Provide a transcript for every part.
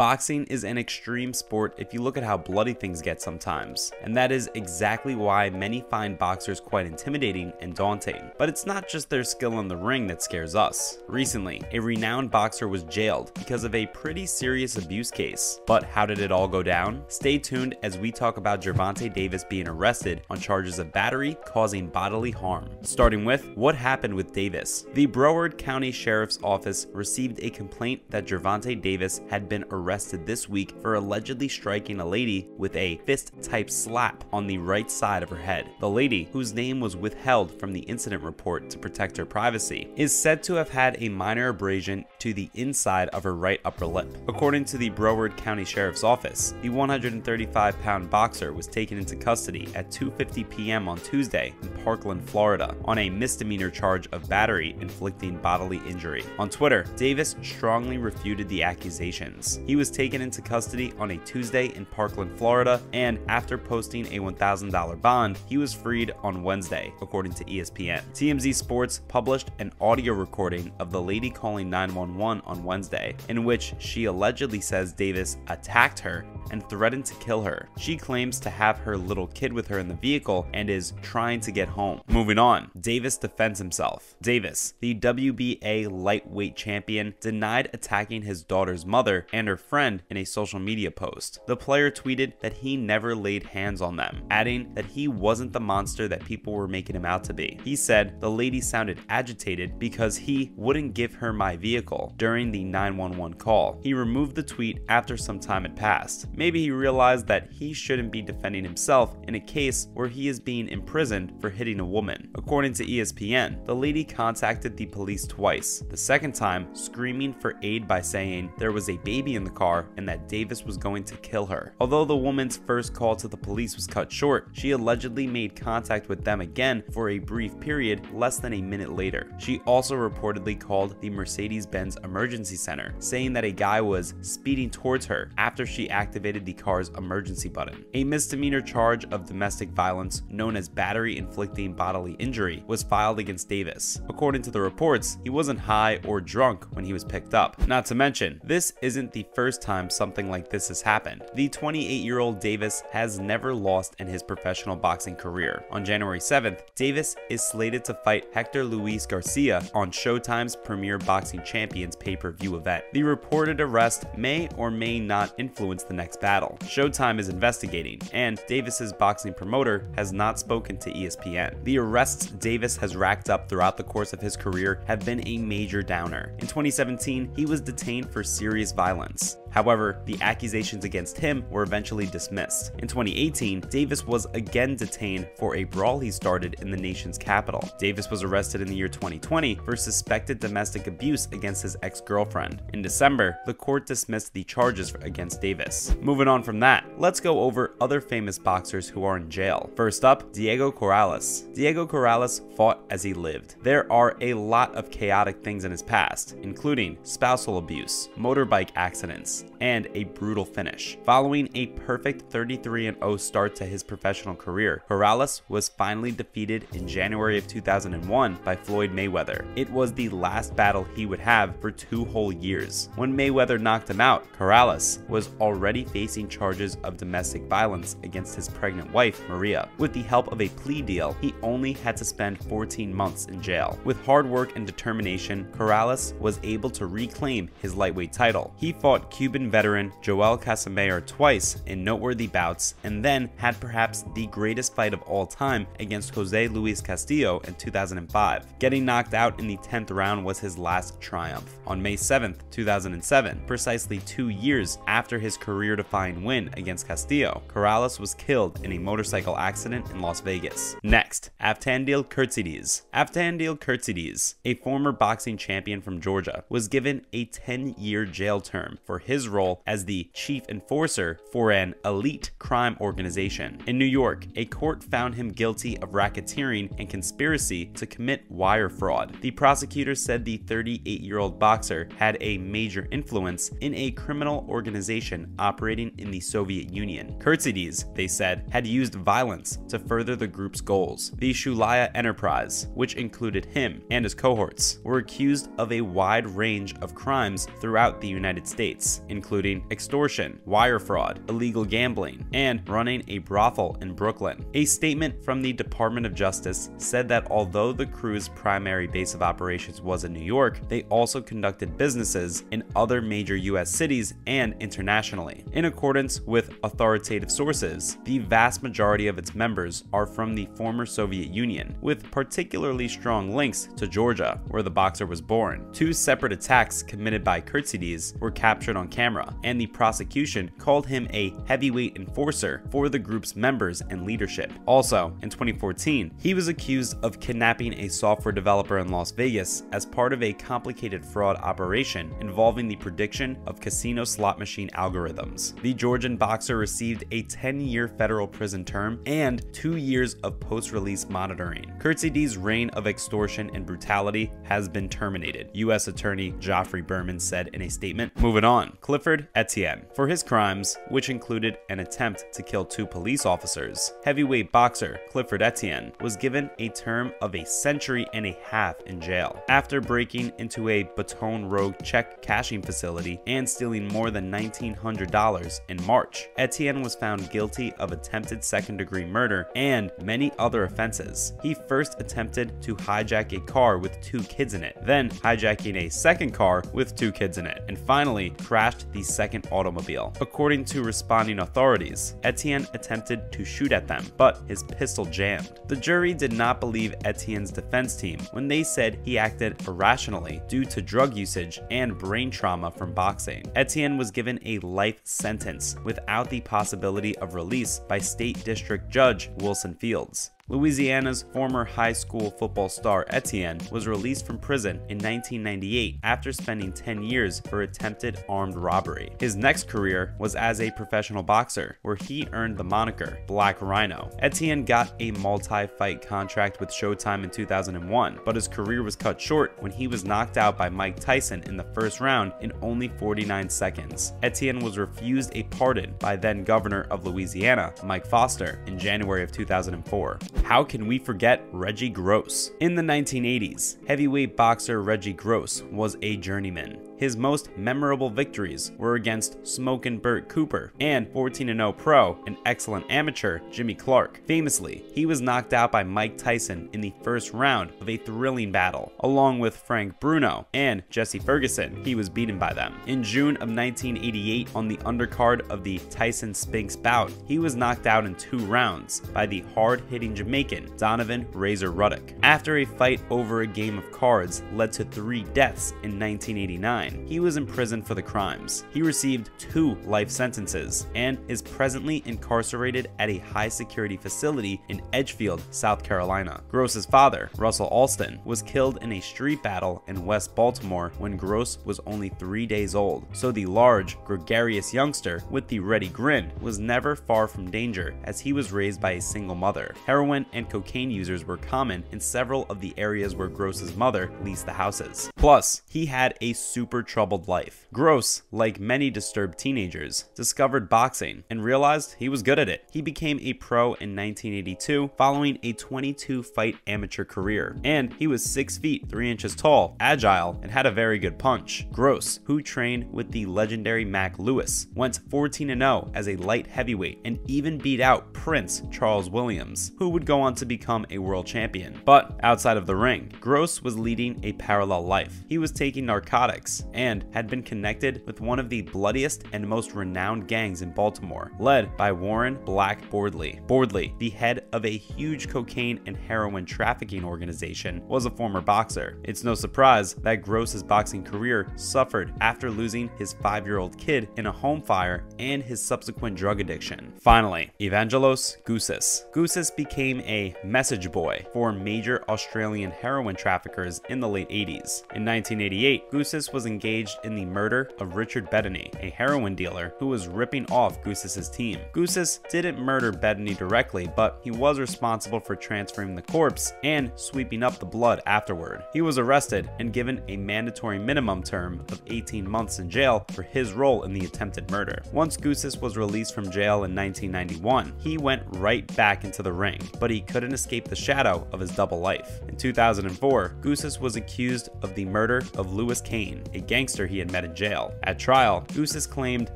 Boxing is an extreme sport if you look at how bloody things get sometimes, and that is exactly why many find boxers quite intimidating and daunting. But it's not just their skill in the ring that scares us. Recently, a renowned boxer was jailed because of a pretty serious abuse case. But how did it all go down? Stay tuned as we talk about Gervonta Davis being arrested on charges of battery causing bodily harm. Starting with what happened with Davis. The Broward County Sheriff's Office received a complaint that Gervonta Davis had been arrested this week for allegedly striking a lady with a fist-type slap on the right side of her head. The lady, whose name was withheld from the incident report to protect her privacy, is said to have had a minor abrasion to the inside of her right upper lip. According to the Broward County Sheriff's Office, the 135-pound boxer was taken into custody at 2:50 p.m. on Tuesday in Parkland, Florida, on a misdemeanor charge of battery inflicting bodily injury. On Twitter, Davis strongly refuted the accusations. He was taken into custody on a Tuesday in Parkland, Florida, and after posting a $1,000 bond, he was freed on Wednesday, according to ESPN. TMZ Sports published an audio recording of the lady calling 911 on Wednesday, in which she allegedly says Davis attacked her and threatened to kill her. She claims to have her little kid with her in the vehicle and is trying to get home. Moving on, Davis defends himself. Davis, the WBA lightweight champion, denied attacking his daughter's mother and her friend in a social media post. The player tweeted that he never laid hands on them, adding that he wasn't the monster that people were making him out to be. He said the lady sounded agitated because he wouldn't give her my vehicle during the 911 call. He removed the tweet after some time had passed. Maybe he realized that he shouldn't be defending himself in a case where he is being imprisoned for hitting a woman. According to ESPN, the lady contacted the police twice, the second time screaming for aid by saying there was a baby in the car and that Davis was going to kill her. Although the woman's first call to the police was cut short, she allegedly made contact with them again for a brief period less than a minute later. She also reportedly called the Mercedes-Benz Emergency Center, saying that a guy was speeding towards her after she activated the car's emergency button. A misdemeanor charge of domestic violence known as battery inflicting bodily injury was filed against Davis. According to the reports, he wasn't high or drunk when he was picked up. Not to mention, this isn't the first time something like this has happened. The 28-year-old Davis has never lost in his professional boxing career. On January 7th, Davis is slated to fight Hector Luis Garcia on Showtime's Premier Boxing Champions pay-per-view event. The reported arrest may or may not influence the next battle. Showtime is investigating, and Davis's boxing promoter has not spoken to ESPN. The arrests Davis has racked up throughout the course of his career have been a major downer. In 2017, he was detained for serious violence. However, the accusations against him were eventually dismissed. In 2018, Davis was again detained for a brawl he started in the nation's capital. Davis was arrested in the year 2020 for suspected domestic abuse against his ex-girlfriend. In December, the court dismissed the charges against Davis. Moving on from that, let's go over other famous boxers who are in jail. First up, Diego Corrales. Diego Corrales fought as he lived. There are a lot of chaotic things in his past, including spousal abuse, motorbike accidents, and a brutal finish. Following a perfect 33-0 start to his professional career, Corrales was finally defeated in January of 2001 by Floyd Mayweather. It was the last battle he would have for 2 whole years. When Mayweather knocked him out, Corrales was already facing charges of domestic violence against his pregnant wife, Maria. With the help of a plea deal, he only had to spend 14 months in jail. With hard work and determination, Corrales was able to reclaim his lightweight title. He fought Cuban veteran Joel Casamayor twice in noteworthy bouts, and then had perhaps the greatest fight of all time against Jose Luis Castillo in 2005. Getting knocked out in the 10th round was his last triumph. On May 7th, 2007, precisely 2 years after his career-defining win against Castillo, Corrales was killed in a motorcycle accident in Las Vegas. Next, Avtandil Kurtsidis. Avtandil Kurtsidis, a former boxing champion from Georgia, was given a 10-year jail term for his role as the chief enforcer for an elite crime organization. In New York, a court found him guilty of racketeering and conspiracy to commit wire fraud. The prosecutor said the 38-year-old boxer had a major influence in a criminal organization operating in the Soviet Union. Kurtsidis, they said, had used violence to further the group's goals. The Shulaya enterprise, which included him and his cohorts, were accused of a wide range of crimes throughout the United States, including extortion, wire fraud, illegal gambling, and running a brothel in Brooklyn. A statement from the Department of Justice said that although the crew's primary base of operations was in New York, they also conducted businesses in other major U.S. cities and internationally. In accordance with authoritative sources, the vast majority of its members are from the former Soviet Union, with particularly strong links to Georgia, where the boxer was born. 2 separate attacks committed by Kurtzides were captured on camera, and the prosecution called him a heavyweight enforcer for the group's members and leadership. Also, in 2014, he was accused of kidnapping a software developer in Las Vegas as part of a complicated fraud operation involving the prediction of casino slot machine algorithms. The Georgian boxer received a 10-year federal prison term and 2 years of post-release monitoring. Kurtzides' reign of extortion and brutality has been terminated, U.S. Attorney Geoffrey Berman said in a statement. Moving on, Clifford Etienne. For his crimes, which included an attempt to kill 2 police officers, heavyweight boxer Clifford Etienne was given a term of a century and a half in jail. After breaking into a Baton Rouge check cashing facility and stealing more than $1,900 in March, Etienne was found guilty of attempted second-degree murder and many other offenses. He first attempted to hijack a car with 2 kids in it, then hijacking a second car with 2 kids in it, and finally crashed the second automobile. According to responding authorities, Etienne attempted to shoot at them, but his pistol jammed. The jury did not believe Etienne's defense team when they said he acted irrationally due to drug usage and brain trauma from boxing. Etienne was given a life sentence without the possibility of release by State District Judge Wilson Fields. Louisiana's former high school football star Etienne was released from prison in 1998 after spending 10 years for attempted armed robbery. His next career was as a professional boxer, where he earned the moniker Black Rhino. Etienne got a multi-fight contract with Showtime in 2001, but his career was cut short when he was knocked out by Mike Tyson in the first round in only 49 seconds. Etienne was refused a pardon by then Governor of Louisiana, Mike Foster, in January of 2004. How can we forget Reggie Gross? In the 1980s, heavyweight boxer Reggie Gross was a journeyman. His most memorable victories were against Smokin' Burt Cooper and 14-0 pro and excellent amateur Jimmy Clark. Famously, he was knocked out by Mike Tyson in the first round of a thrilling battle. Along with Frank Bruno and Jesse Ferguson, he was beaten by them. In June of 1988, on the undercard of the Tyson-Spinks bout, he was knocked out in 2 rounds by the hard-hitting Jamaican Donovan Razor Ruddock. After a fight over a game of cards led to 3 deaths in 1989, he was imprisoned for the crimes. He received 2 life sentences and is presently incarcerated at a high-security facility in Edgefield, South Carolina. Gross's father, Russell Alston, was killed in a street battle in West Baltimore when Gross was only 3 days old, so the large, gregarious youngster with the ready grin was never far from danger as he was raised by a single mother. Heroin and cocaine users were common in several of the areas where Gross's mother leased the houses. Plus, he had a super troubled life. Gross, like many disturbed teenagers, discovered boxing and realized he was good at it. He became a pro in 1982 following a 22-fight amateur career, and he was 6 feet 3 inches tall, agile, and had a very good punch. Gross, who trained with the legendary Mac Lewis, went 14-0 as a light heavyweight and even beat out Prince Charles Williams, who would go on to become a world champion. But outside of the ring, Gross was leading a parallel life. He was taking narcotics and had been connected with one of the bloodiest and most renowned gangs in Baltimore, led by Warren Black Bordley. Bordley, the head of a huge cocaine and heroin trafficking organization, was a former boxer. It's no surprise that Gross's boxing career suffered after losing his 5-year-old kid in a home fire and his subsequent drug addiction. Finally, Evangelos Goussis. Goussis became a message boy for major Australian heroin traffickers in the late 80s. In 1988, Goussis was engaged in the murder of Richard Bettany, a heroin dealer who was ripping off Goussis's team. Goussis didn't murder Bettany directly, but he was responsible for transferring the corpse and sweeping up the blood afterward. He was arrested and given a mandatory minimum term of 18 months in jail for his role in the attempted murder. Once Goussis was released from jail in 1991, he went right back into the ring, but he couldn't escape the shadow of his double life. In 2004, Goussis was accused of the murder of Louis Kane, a gangster he had met in jail. At trial, Goosis claimed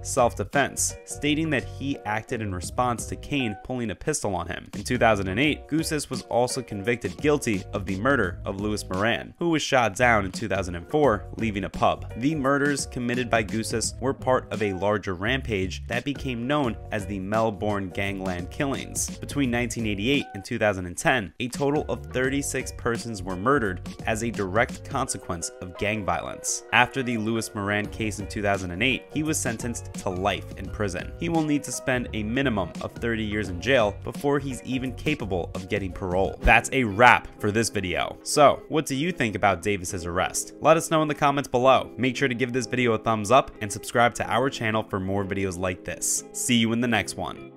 self-defense, stating that he acted in response to Cain pulling a pistol on him. In 2008, Goosis was also convicted guilty of the murder of Louis Moran, who was shot down in 2004, leaving a pub. The murders committed by Goosis were part of a larger rampage that became known as the Melbourne Gangland Killings. Between 1988 and 2010, a total of 36 persons were murdered as a direct consequence of gang violence. After the Louis Moran case in 2008, he was sentenced to life in prison. He will need to spend a minimum of 30 years in jail before he's even capable of getting parole. That's a wrap for this video. So, what do you think about Davis's arrest? Let us know in the comments below. Make sure to give this video a thumbs up and subscribe to our channel for more videos like this. See you in the next one.